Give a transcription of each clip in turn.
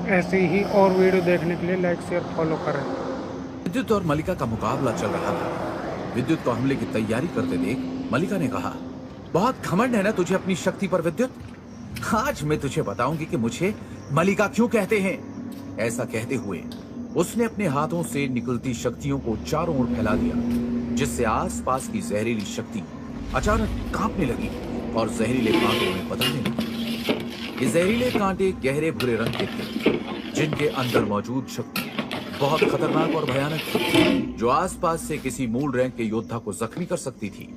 ऐसी ही और वीडियो देखने के लिए लाइक शेयर फॉलो करें। विद्युत और मलिका का मुकाबला चल रहा था। विद्युत को हमले की तैयारी करते देख मलिका ने कहा, बहुत घमंड है ना तुझे अपनी शक्ति पर विद्युत। आज मैं तुझे बताऊंगी कि मुझे मलिका क्यों कहते हैं। ऐसा कहते हुए उसने अपने हाथों से निकलती शक्तियों को चारों ओर फैला दिया, जिससे आसपास की जहरीली शक्ति अचानक कांपने लगी और जहरीले कांटों में बदलने लगी। ये जहरीले कांटे गहरे भूरे रंग के थे, जिनके अंदर मौजूद शक्ति बहुत खतरनाक और भयानक थी, जो आसपास से किसी मूल रैंक के योद्धा को जख्मी कर सकती थी।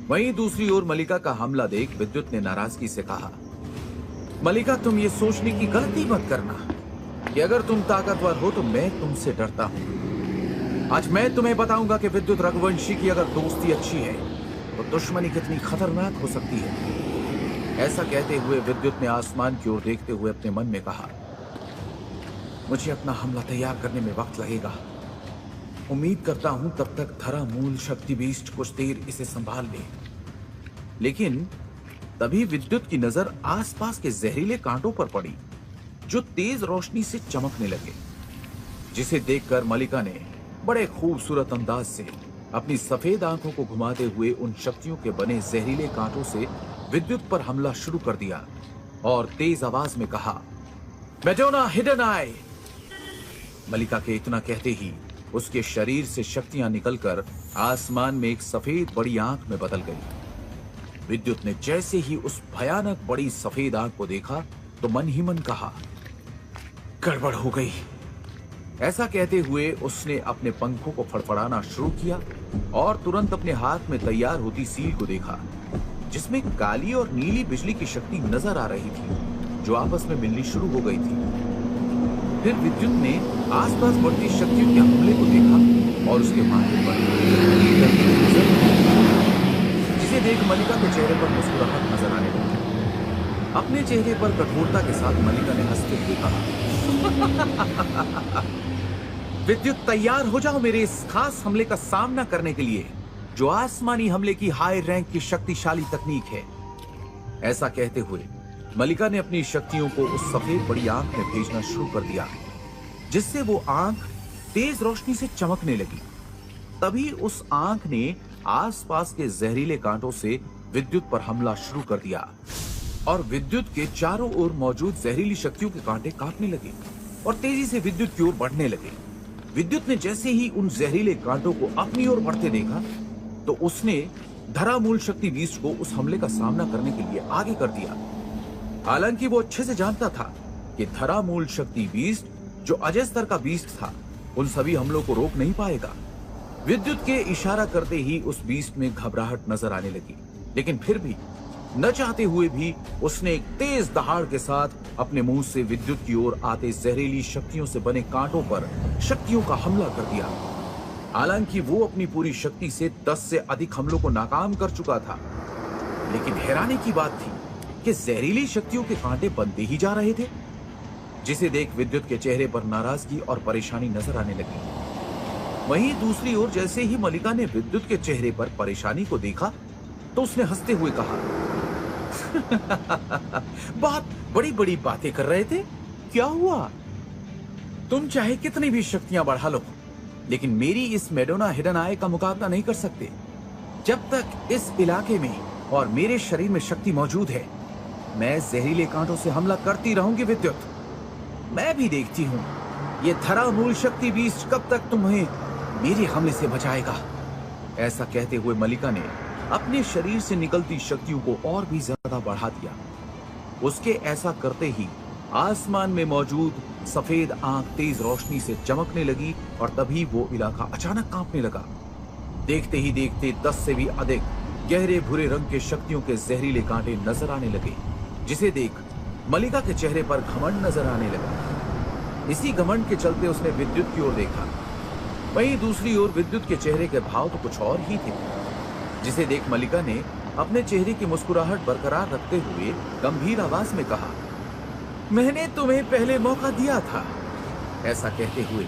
वहीं दूसरी ओर मलिका का हमला देख विद्युत ने नाराजगी से कहा, मलिका तुम ये सोचने की गलती मत करना कि अगर तुम ताकतवर हो तो मैं तुमसे डरता हूं। आज मैं तुम्हें बताऊंगा कि विद्युत रघुवंशी की अगर दोस्ती अच्छी है तो दुश्मनी कितनी खतरनाक हो सकती है। ऐसा कहते हुए विद्युत ने आसमान की ओर देखते हुए अपने मन में कहा, मुझे अपना हमला तैयार करने में वक्त लगेगा। उम्मीद करता हूं तब तक धरा मूल शक्ति बीस्ट कुछ देर इसे संभाल ले। लेकिन तभी विद्युत की नजर आसपास के जहरीले कांटों पर पड़ी, जो तेज रोशनी से चमकने लगे, जिसे देखकर मलिका ने बड़े खूबसूरत अंदाज से अपनी सफेद आंखों को घुमाते हुए उन शक्तियों के बने जहरीले कांटों से विद्युत पर हमला शुरू कर दिया और तेज आवाज में कहा, मेडोना हिडन आई। मलिका के इतना कहते ही उसके शरीर से शक्तियां निकलकर आसमान में एक सफेद बड़ी आंख में बदल गई। विद्युत ने जैसे ही उस भयानक बड़ी सफेद आंख को देखा तो मन ही मन कहा, गड़बड़ हो गई। ऐसा कहते हुए उसने अपने पंखों को फड़फड़ाना शुरू किया और तुरंत अपने हाथ में तैयार होती सील को देखा, जिसमें काली और नीली बिजली की शक्ति नजर आ रही थी, जो आपस में मिलनी शुरू हो गई थी। फिर विद्युत ने आसपास बढ़ती शक्तियों के हमले को देखा और उसके माथे पर जिसे देख मलिका के चेहरे पर मुस्कुराहट नजर आने लगी। अपने चेहरे पर कठोरता के साथ मलिका ने हंसते हुए कहा, विद्युत तैयार हो जाओ मेरे इस खास हमले का सामना करने के लिए, जो आसमानी हमले की हाई रैंक की शक्तिशाली तकनीक है। ऐसा कहते हुए मलिका ने अपनी शक्तियों को उस सफेद बड़ी आंख में भेजना शुरू कर दिया, जिससे वो आंख तेज रोशनी से चमकने लगी। तभी उस आंख ने आसपास के जहरीले कांटों से विद्युत पर हमला शुरू कर दिया और विद्युत के चारों ओर मौजूद जहरीली शक्तियों के कांटे काटने लगे और तेजी से विद्युत की ओर बढ़ने लगे। विद्युत ने जैसे ही उन जहरीले कांटों को अपनी ओर बढ़ते देखा तो उसने धरामूल शक्ति बीस्ट को उस हमले का सामना करने के लिए आगे कर दिया। हालांकि वो अच्छे से जानता था कि धरामूल शक्ति बीस्ट, जो अजय स्तर का बीस्ट था, उन सभी हमलों को रोक नहीं पाएगा। विद्युत के इशारा करते ही उस बीस्ट में घबराहट नजर आने लगी, लेकिन फिर भी न चाहते हुए भी उसने एक तेज दहाड़ के साथ अपने मुंह से विद्युत की ओर आते जहरीली शक्तियों से बने कांटों पर शक्तियों का हमला कर दिया। हालांकि वो अपनी पूरी शक्ति से 10 से अधिक हमलों को नाकाम कर चुका था, लेकिन हैरानी की बात थी कि जहरीली शक्तियों के कांटे बनते ही जा रहे थे, जिसे देख विद्युत के चेहरे पर नाराजगी और परेशानी नजर आने लगी। वहीं दूसरी ओर जैसे ही मलिका ने विद्युत के चेहरे पर परेशानी को देखा तो उसने हंसते हुए कहा, बहुत बड़ी बड़ी बातें कर रहे थे, क्या हुआ? तुम चाहे कितनी भी शक्तियां बढ़ा लो, लेकिन मेरी इस मेडोना हिडन आई का मुकाबला नहीं कर सकते। जब तक इस इलाके में और मेरे शरीर में शक्ति मौजूद है, मैं जहरीले कांटों से हमला करती रहूंगी विद्युत। मैं भी देखती हूं ये धरामूल शक्ति बीस्ट कब तक तुम्हें मेरे हमले से बचाएगा। ऐसा कहते हुए मलिका ने अपने शरीर से निकलती शक्तियों को और भी ज्यादा बढ़ा दिया। उसके ऐसा करते ही आसमान में मौजूद सफेद आंख तेज रोशनी से चमकने लगी और तभी वो इलाका अचानक कांपने लगा। देखते ही देखते 10 से भी अधिक गहरे भूरे रंग के शक्तियों के जहरीले कांटे नजर आने लगे, जिसे देख मलिका के चेहरे पर घमंड नजर आने लगा। इसी घमंड के चलते उसने विद्युत की ओर देखा। वहीं दूसरी ओर विद्युत के चेहरे के भाव तो कुछ और ही थे, जिसे देख मलिका ने अपने चेहरे की मुस्कुराहट बरकरार रखते हुए गंभीर आवाज में कहा, मैंने तुम्हें पहले मौका दिया था। ऐसा कहते हुए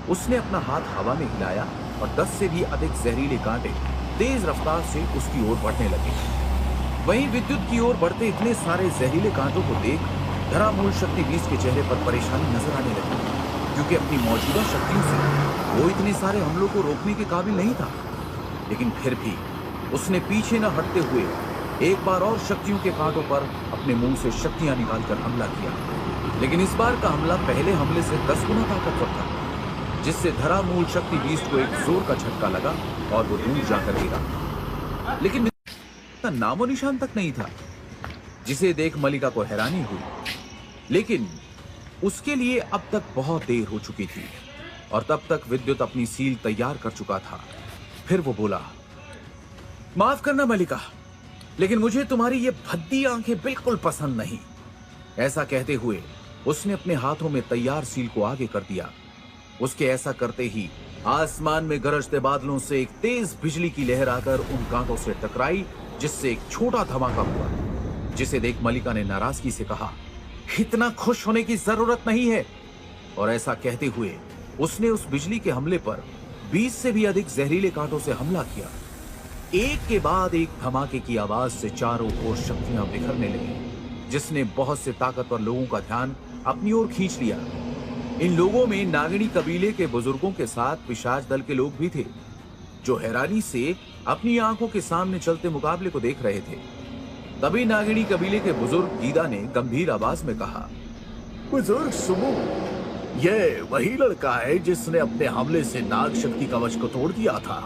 उसने अपना हाथ हवा में हिलाया और 10 से भी अधिक जहरीले कांटे तेज रफ्तार से उसकी ओर बढ़ने लगे। वहीं विद्युत की ओर बढ़ते इतने सारे जहरीले कांटों को देख धरा मूल शक्ति 20 के चेहरे पर परेशानी नजर आने लगी, क्योंकि अपनी मौजूदा शक्तियों से वो इतने सारे हमलों को रोकने के काबिल नहीं था। लेकिन फिर भी उसने पीछे न हटते हुए एक बार और शक्तियों के कांटों पर अपने मुंह से शक्तियां निकालकर हमला किया। लेकिन इस बार का हमला पहले हमले से 10 गुना ताकतवर था, जिससे धरा मूल शक्ति 20 को एक जोर का झटका लगा और वो दूर जाकर गिरा। लेकिन नामो निशान तक नहीं था, जिसे देख मलिका को हैरानी हुई। लेकिन उसके लिए अब तक बहुत देर हो चुकी थी और तब तक विद्युत अपनी सील तैयार कर चुका था। फिर वो बोला, माफ करना मलिका, लेकिन मुझे तुम्हारी ये भद्दी आंखें बिल्कुल पसंद नहीं। ऐसा कहते हुए उसने अपने हाथों में तैयार सील को आगे कर दिया। उसके ऐसा करते ही आसमान में गरजते बादलों से एक तेज बिजली की लहर आकर उन कांटों से टकराई, जिससे एक छोटा धमाका हुआ, जिसे देख मलिका ने नाराजगी से कहा, इतना खुश होने की जरूरत नहीं है। और ऐसा कहते हुए उसने उस बिजली के हमले पर 20 से भी अधिक जहरीले कांटों से हमला किया। एक के बाद एक धमाके की आवाज से चारों ओर शक्तियां बिखरने लगी, जिसने बहुत से ताकतवर लोगों का ध्यान अपनी ओर खींच लिया। इन लोगों में नागिनी कबीले के बुजुर्गों के साथ पिशाच दल के लोग भी थे, जो हैरानी से अपनी आंखों के सामने चलते मुकाबले को देख रहे थे। तभी नागिनी कबीले के बुजुर्ग गीदा ने गंभीर आवाज में कहा, बुजुर्ग सुमो, ये वही लड़का है जिसने अपने हमले से नाग शक्ति कवच को तोड़ दिया था।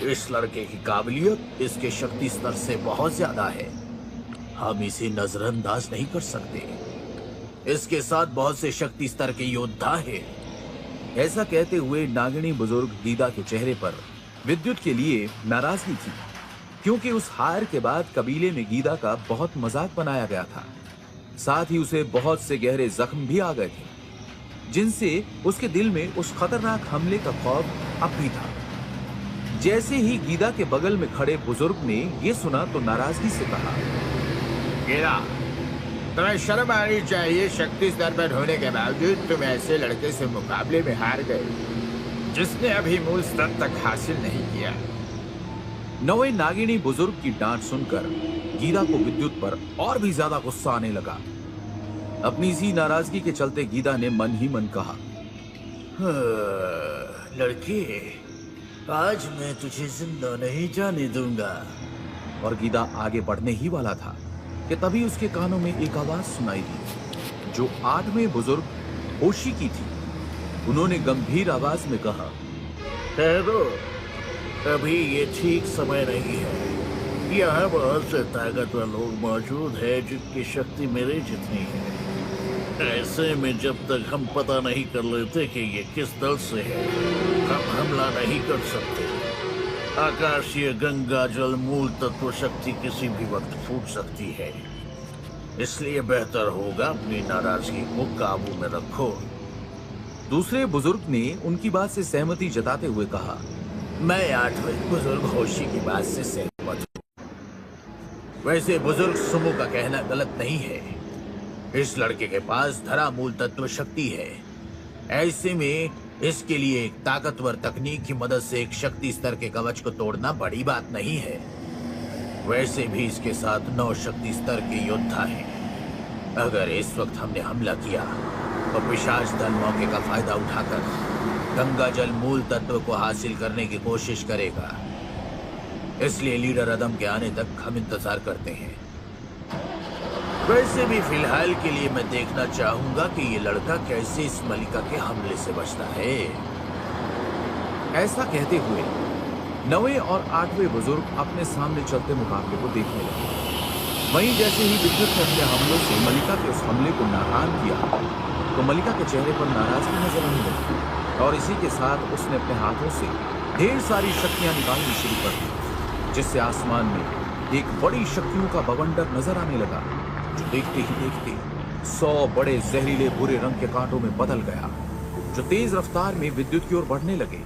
इस लड़के की काबिलियत इसके शक्ति स्तर से बहुत ज्यादा है। हम इसे नजरअंदाज नहीं कर सकते। इसके साथ बहुत से शक्ति स्तर के योद्धा हैं। ऐसा कहते हुए नागिनी बुजुर्ग गीदा के चेहरे पर विद्युत के लिए नाराजगी थी, क्योंकि उस हार के बाद कबीले में गीदा का बहुत मजाक बनाया गया था। साथ ही उसे बहुत से गहरे जख्म भी आ गए थे, जिनसे उसके दिल में उस खतरनाक हमले का खौफ अब भी था। जैसे ही गीदा के बगल में खड़े बुजुर्ग ने ये सुना तो नाराजगी से कहा, गीदा, तुम्हें शर्म आनी चाहिए। शक्ति स्तर पर होने के बावजूद तुम ऐसे लड़के से मुकाबले में हार गए, जिसने अभी मूल स्तर तक हासिल नहीं किया। नवे नागिनी बुजुर्ग की डांट सुनकर गीदा को विद्युत पर और भी ज्यादा गुस्सा आने लगा। अपनी इसी नाराजगी के चलते गीदा ने मन ही मन कहा, लड़के, आज मैं तुझे जिंदा नहीं जाने दूंगा। और गीदा आगे बढ़ने ही वाला था कि तभी उसके कानों में एक आवाज सुनाई दी, जो 8वें बुजुर्ग होशी की थी। उन्होंने गंभीर आवाज में कहा, ठहरो, अभी ये ठीक समय नहीं है। यहाँ बहुत से ताकतवर लोग मौजूद हैं जिनकी शक्ति मेरे जितनी है। ऐसे में जब तक हम पता नहीं कर लेते कि ये किस दल से है, हम हमला नहीं कर सकते। आकाशीय गंगा जल मूल तत्व शक्ति किसी भी वक्त फूट सकती है। इसलिए बेहतर होगा अपनी नाराजगी को काबू में रखो। दूसरे बुजुर्ग ने उनकी बात से सहमति जताते हुए कहा, मैं 8वें बुजुर्ग होशी की बात से सहमत हूँ। वैसे बुजुर्ग सुमो का कहना गलत नहीं है। इस लड़के के पास धरा मूल तत्व शक्ति है। ऐसे में इसके लिए एक ताकतवर तकनीक की मदद से एक शक्ति स्तर के कवच को तोड़ना बड़ी बात नहीं है। वैसे भी इसके साथ 9 शक्ति स्तर के योद्धा हैं। अगर इस वक्त हमने हमला किया तो पिशाच दल मौके का फायदा उठाकर गंगा जल मूल तत्व को हासिल करने की कोशिश करेगा। इसलिए लीडर अदम के आने तक हम इंतजार करते हैं। वैसे भी फिलहाल के लिए मैं देखना चाहूंगा कि ये लड़का कैसे इस मलिका के हमले से बचता है। ऐसा कहते हुए 9वें और 8वें बुजुर्ग अपने सामने चलते मुकाबले को देखने लगे। वहीं जैसे ही विद्युत ने अपने हमलों से मलिका के उस हमले को नाकाम किया तो मलिका के चेहरे पर नाराजगी नजर आने लगी और इसी के साथ उसने अपने हाथों से ढेर सारी शक्तियां निकालनी शुरू कर दी, जिससे आसमान में एक बड़ी शक्तियों का बवंडर नजर आने लगा, जो देखते ही देखते 100 बड़े जहरीले भूरे रंग के कांटों में बदल गया, जो तेज रफ्तार में विद्युत की ओर बढ़ने लगे।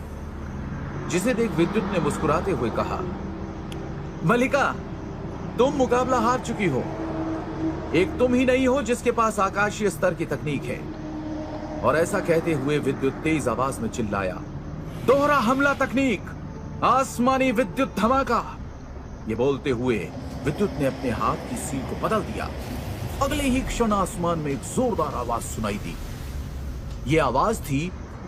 जिसे देख विद्युत ने मुस्कुराते हुए कहा, मलिका, तुम मुकाबला हार चुकी हो। एक तुम ही नहीं हो जिसके पास आकाशीय स्तर की तकनीक है। और ऐसा कहते हुए विद्युत तेज आवाज में चिल्लाया, दोहरा हमला तकनीक, आसमानी विद्युत धमाका। ये बोलते हुए विद्युत ने अपने हाथ की सील को बदल दिया अगले ही क्षण आसमान में एक जोरदार आवाज सुनाई दी। ये आवाज थी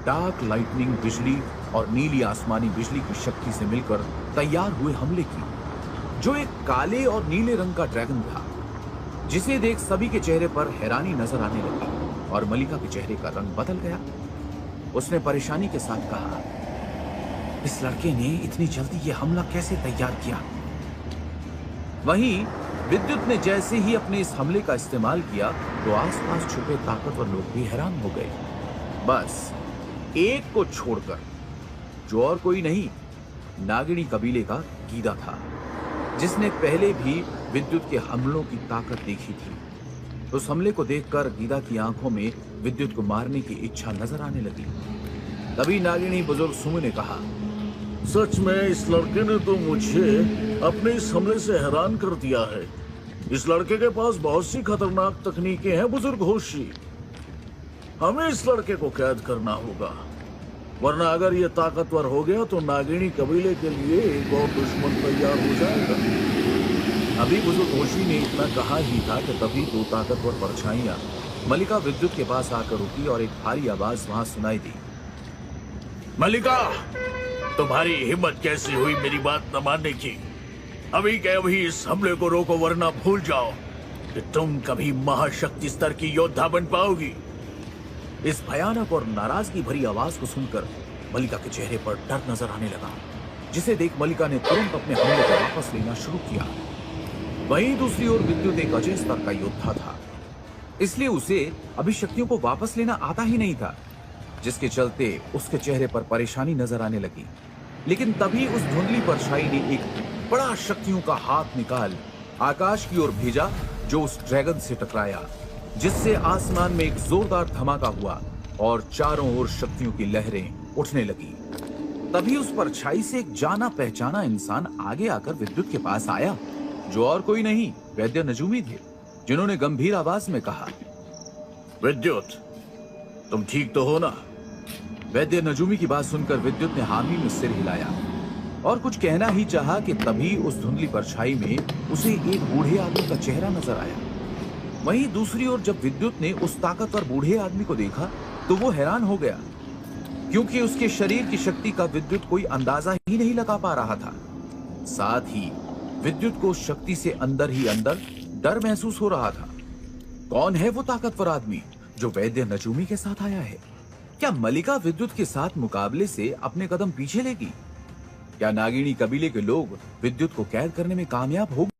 डार्क लाइटनिंग बिजली और नीली आसमानी बिजली की शक्ति से मिलकर तैयार हुए हमले की, जो एक काले और नीले रंग का ड्रैगन था, जिसे देख सभी के चेहरे पर हैरानी नजर आने लगी और मलिका के चेहरे का रंग बदल गया। उसने परेशानी के साथ कहा, इस लड़के ने इतनी जल्दी ये हमला कैसे तैयार किया? वहीं विद्युत ने जैसे ही अपने इस हमले का इस्तेमाल किया तो आसपास छुपे ताकतवर लोग भी हैरान हो गए। बस एक को छोड़कर, जो और कोई नहीं, नागिनी कबीले का गीदा था, जिसने पहले भी विद्युत के हमलों की ताकत देखी थी। उस हमले को देखकर गीदा की आंखों में विद्युत को मारने की इच्छा नजर आने लगी। तभी नागिनी बुजुर्ग सुमु ने कहा, सच में इस लड़के ने तो मुझे अपने इस हमले से हैरान कर दिया है। इस लड़के के पास बहुत सी खतरनाक तकनीकें हैं बुजुर्ग होशी। हमें इस लड़के को कैद करना होगा, वरना अगर ये ताकतवर हो गया तो नागिनी कबीले के लिए एक और दुश्मन तैयार हो जाएगा। अभी बुजुर्ग होशी ने इतना कहा ही था कि तभी दो ताकतवर परछाइयां मलिका विद्युत के पास आकर रुकी और एक भारी आवाज वहां सुनाई दी। मलिका, तुम्हारी हिम्मत कैसी हुई मेरी बात न मानने की? अभी के अभी इस हमले को रोको, वरना भूल जाओ कि तुम कभी महाशक्ति स्तर की योद्धा बन पाओगी। इस भयानक और नाराजगी भरी आवाज को सुनकर मलिका के चेहरे पर डर नजर आने लगा, जिसे देख मलिका ने तुरंत अपने हमले को वापस लेना शुरू किया। वहीं दूसरी ओर विद्युत एक अजय स्तर का योद्धा था, इसलिए उसे अभी शक्तियों को वापस लेना आता ही नहीं था, जिसके चलते उसके चेहरे पर परेशानी नजर आने लगी। लेकिन तभी उस धुंधली परछाई ने एक बड़ा शक्तियों का हाथ निकाल आकाश की ओर भेजा, जो उस ड्रैगन से टकराया, जिससे आसमान में एक जोरदार धमाका हुआ और चारों ओर शक्तियों की लहरें उठने लगी। तभी उस परछाई से एक जाना पहचाना इंसान आगे आकर विद्युत के पास आया, जो और कोई नहीं वैद्य नजूमी थे, जिन्होंने गंभीर आवाज में कहा, विद्युत, तुम ठीक तो हो ना? वैद्य नजूमी की बात सुनकर विद्युत ने हामी में सिर हिलाया और कुछ कहना ही चाहा कि तभी उस धुंधली परछाई में उसे एक बूढ़े आदमी का चेहरा नजर आया। वहीं दूसरी ओर जब विद्युत ने उस ताकतवर बूढ़े आदमी को देखा तो वो हैरान हो गया, क्योंकि उसके शरीर की शक्ति का विद्युत कोई अंदाजा ही नहीं लगा पा रहा था। साथ ही विद्युत को शक्ति से अंदर ही अंदर डर महसूस हो रहा था। कौन है वो ताकतवर आदमी जो वैद्य नजूमी के साथ आया है? क्या मलिका विद्युत के साथ मुकाबले से अपने कदम पीछे लेगी? क्या नागिनी कबीले के लोग विद्युत को कैद करने में कामयाब होंगे?